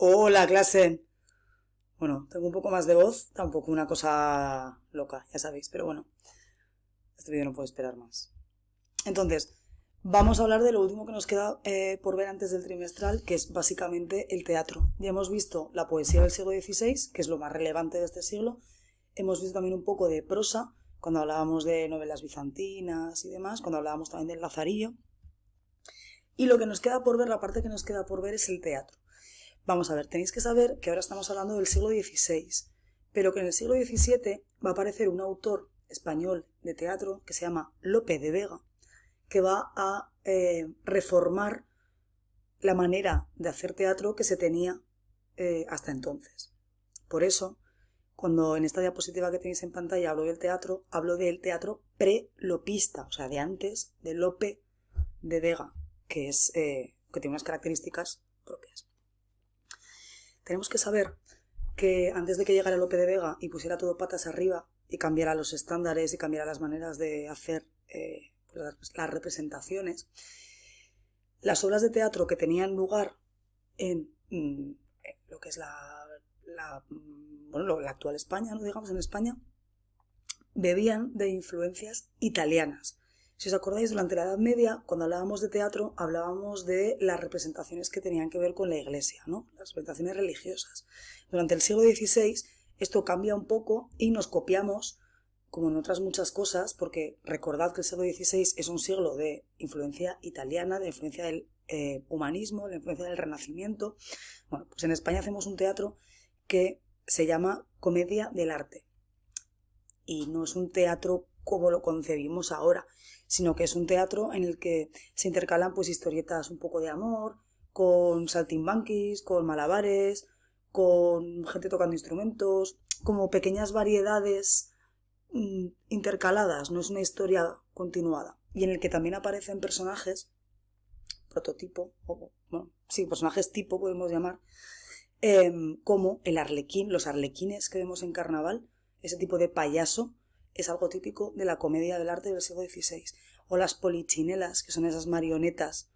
Hola, clase. Bueno, tengo un poco más de voz, tampoco una cosa loca, ya sabéis, pero bueno, este vídeo no puede esperar más. Entonces, vamos a hablar de lo último que nos queda por ver antes del trimestral, que es básicamente el teatro. Ya hemos visto la poesía del siglo XVI, que es lo más relevante de este siglo. Hemos visto también un poco de prosa, cuando hablábamos de novelas bizantinas y demás, cuando hablábamos también del Lazarillo. Y lo que nos queda por ver, la parte que nos queda por ver es el teatro. Vamos a ver, tenéis que saber que ahora estamos hablando del siglo XVI, pero que en el siglo XVII va a aparecer un autor español de teatro que se llama Lope de Vega, que va a reformar la manera de hacer teatro que se tenía hasta entonces. Por eso, cuando en esta diapositiva que tenéis en pantalla hablo del teatro pre-lopista, o sea, de antes de Lope de Vega, que tiene unas características propias. Tenemos que saber que antes de que llegara Lope de Vega y pusiera todo patas arriba y cambiara los estándares y cambiara las maneras de hacer las representaciones, las obras de teatro que tenían lugar en lo que es la actual España, ¿no? Digamos en España, bebían de influencias italianas. Si os acordáis, durante la Edad Media, cuando hablábamos de teatro, hablábamos de las representaciones que tenían que ver con la Iglesia, ¿no? Las representaciones religiosas. Durante el siglo XVI esto cambia un poco y nos copiamos, como en otras muchas cosas, porque recordad que el siglo XVI es un siglo de influencia italiana, de influencia del humanismo, de influencia del Renacimiento. Bueno, pues en España hacemos un teatro que se llama comedia del arte. Y no es un teatro como lo concebimos ahora, sino que es un teatro en el que se intercalan pues historietas un poco de amor, con saltimbanquis, con malabares, con gente tocando instrumentos, como pequeñas variedades intercaladas, no es una historia continuada, y en el que también aparecen personajes prototipo, personajes tipo podemos llamar, como el arlequín, los arlequines que vemos en carnaval, ese tipo de payaso es algo típico de la comedia del arte del siglo XVI. O las polichinelas, que son esas marionetas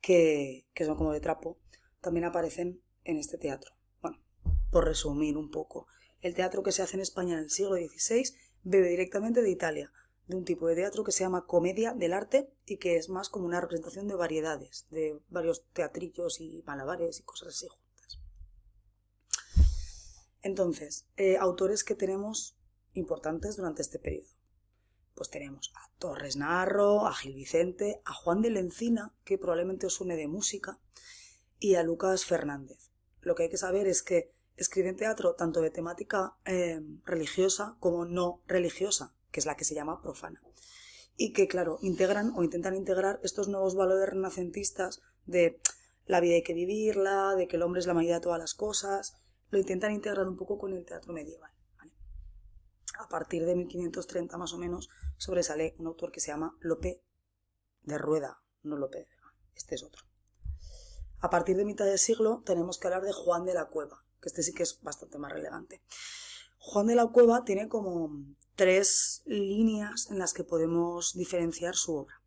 que son como de trapo, también aparecen en este teatro. Bueno, por resumir un poco, el teatro que se hace en España en el siglo XVI bebe directamente de Italia, de un tipo de teatro que se llama comedia del arte y que es más como una representación de variedades, de varios teatrillos y malabares y cosas así juntas. Entonces, autores que tenemos importantes durante este periodo. Pues tenemos a Torres Naharro, a Gil Vicente, a Juan de la Encina, que probablemente os suene de música, y a Lucas Fernández. Lo que hay que saber es que escriben teatro tanto de temática religiosa como no religiosa, que es la que se llama profana. Y que, claro, integran o intentan integrar estos nuevos valores renacentistas de la vida hay que vivirla, de que el hombre es la mayoría de todas las cosas, lo intentan integrar un poco con el teatro medieval. A partir de 1530 más o menos sobresale un autor que se llama Lope de Rueda, no Lope de Vega, este es otro. A partir de mitad del siglo tenemos que hablar de Juan de la Cueva, que este sí que es bastante más relevante. Juan de la Cueva tiene como 3 líneas en las que podemos diferenciar su obra.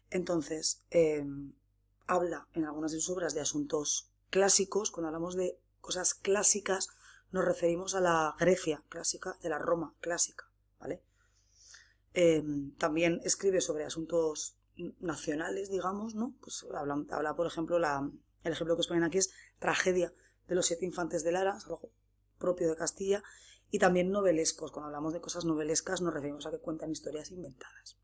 Entonces, habla en algunas de sus obras de asuntos clásicos. Cuando hablamos de cosas clásicas nos referimos a la Grecia clásica, de la Roma clásica, ¿vale? También escribe sobre asuntos nacionales, digamos, ¿no? Pues habla por ejemplo, el ejemplo que os ponen aquí es Tragedia de los 7 infantes de Lara, es algo propio de Castilla, y también novelescos. Cuando hablamos de cosas novelescas nos referimos a que cuentan historias inventadas.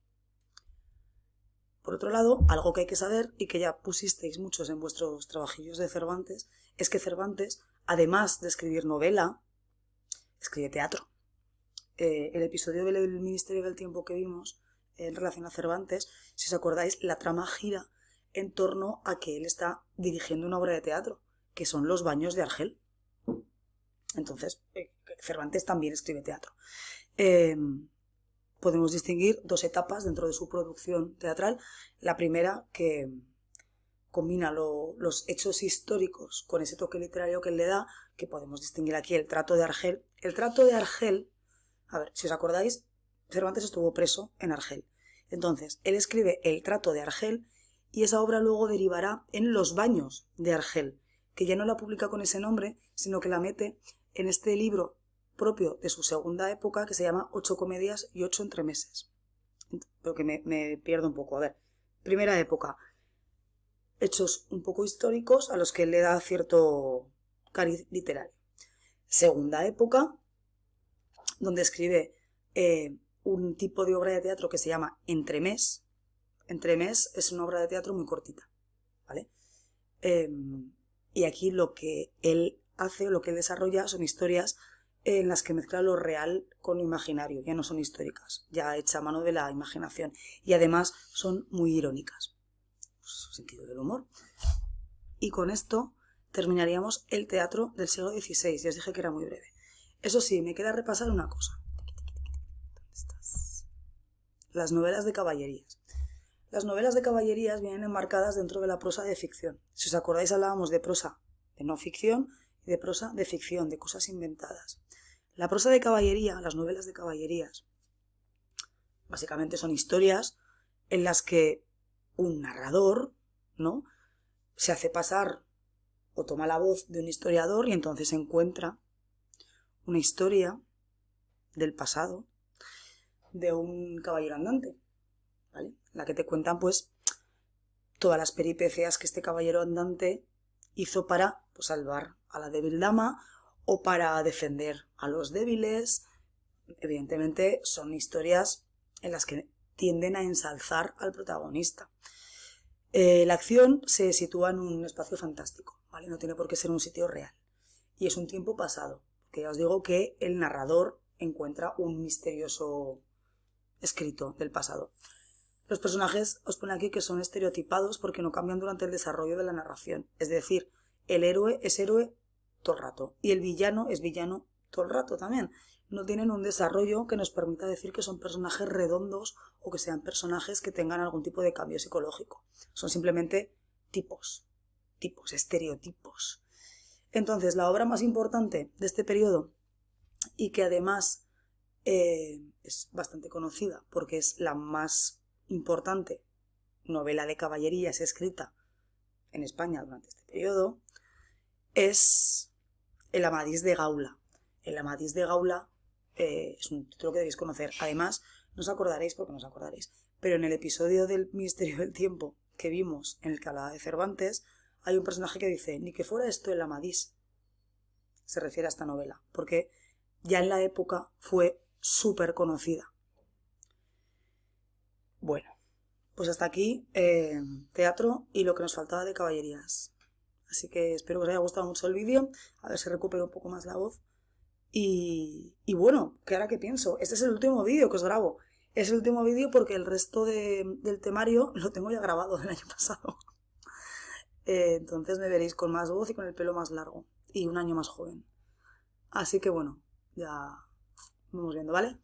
Por otro lado, algo que hay que saber, y que ya pusisteis muchos en vuestros trabajillos de Cervantes, es que Cervantes, además de escribir novela, escribe teatro. El episodio del Ministerio del Tiempo que vimos en relación a Cervantes, si os acordáis, la trama gira en torno a que él está dirigiendo una obra de teatro, que son Los baños de Argel. Entonces, Cervantes también escribe teatro. Podemos distinguir 2 etapas dentro de su producción teatral. La primera, que combina los hechos históricos con ese toque literario que él le da, que podemos distinguir aquí el trato de Argel. El trato de Argel, a ver, si os acordáis, Cervantes estuvo preso en Argel. Entonces, él escribe el trato de Argel y esa obra luego derivará en Los baños de Argel, que ya no la publica con ese nombre, sino que la mete en este libro propio de su segunda época que se llama 8 comedias y 8 entremeses. Pero que me pierdo un poco. A ver, primera época, hechos un poco históricos a los que él le da cierto cariz literario. Segunda época, donde escribe un tipo de obra de teatro que se llama entremés. Entremés es una obra de teatro muy cortita, ¿vale? Y aquí lo que él hace, lo que él desarrolla, son historias en las que mezcla lo real con lo imaginario. Ya no son históricas, ya hecha a mano de la imaginación. Y además son muy irónicas. Su sentido del humor. Y con esto terminaríamos el teatro del siglo XVI. Ya os dije que era muy breve. Eso sí, me queda repasar una cosa. ¿Dónde estás? Las novelas de caballerías. Las novelas de caballerías vienen enmarcadas dentro de la prosa de ficción. Si os acordáis, hablábamos de prosa de no ficción y de prosa de ficción, de cosas inventadas. La prosa de caballería, las novelas de caballerías, básicamente son historias en las que un narrador, ¿no?, se hace pasar o toma la voz de un historiador y entonces encuentra una historia del pasado de un caballero andante, ¿vale? La que te cuentan, pues, todas las peripecias que este caballero andante hizo para, pues, salvar a la débil dama o para defender a los débiles. Evidentemente son historias en las que tienden a ensalzar al protagonista. La acción se sitúa en un espacio fantástico, ¿vale? No tiene por qué ser un sitio real. Y es un tiempo pasado, porque ya os digo que el narrador encuentra un misterioso escrito del pasado. Los personajes os pone aquí que son estereotipados porque no cambian durante el desarrollo de la narración. Es decir, el héroe es héroe todo el rato y el villano es villano todo el rato también. No tienen un desarrollo que nos permita decir que son personajes redondos o que sean personajes que tengan algún tipo de cambio psicológico. Son simplemente tipos, estereotipos. Entonces, la obra más importante de este periodo y que además es bastante conocida porque es la más importante novela de caballerías escrita en España durante este periodo, es El Amadís de Gaula. El Amadís de Gaula es un título que debéis conocer. Además, no os acordaréis, porque no os acordaréis, pero en el episodio del Ministerio del Tiempo que vimos, en el que hablaba de Cervantes, hay un personaje que dice, ni que fuera esto el Amadís. Se refiere a esta novela, porque ya en la época fue súper conocida. Bueno, pues hasta aquí teatro y lo que nos faltaba de caballerías. Así que espero que os haya gustado mucho el vídeo, a ver si recupero un poco más la voz. Y bueno, que ahora que pienso, este es el último vídeo que os grabo. Es el último vídeo porque el resto del temario lo tengo ya grabado del año pasado. Entonces me veréis con más voz y con el pelo más largo y un año más joven. Así que bueno, ya vamos viendo, ¿vale?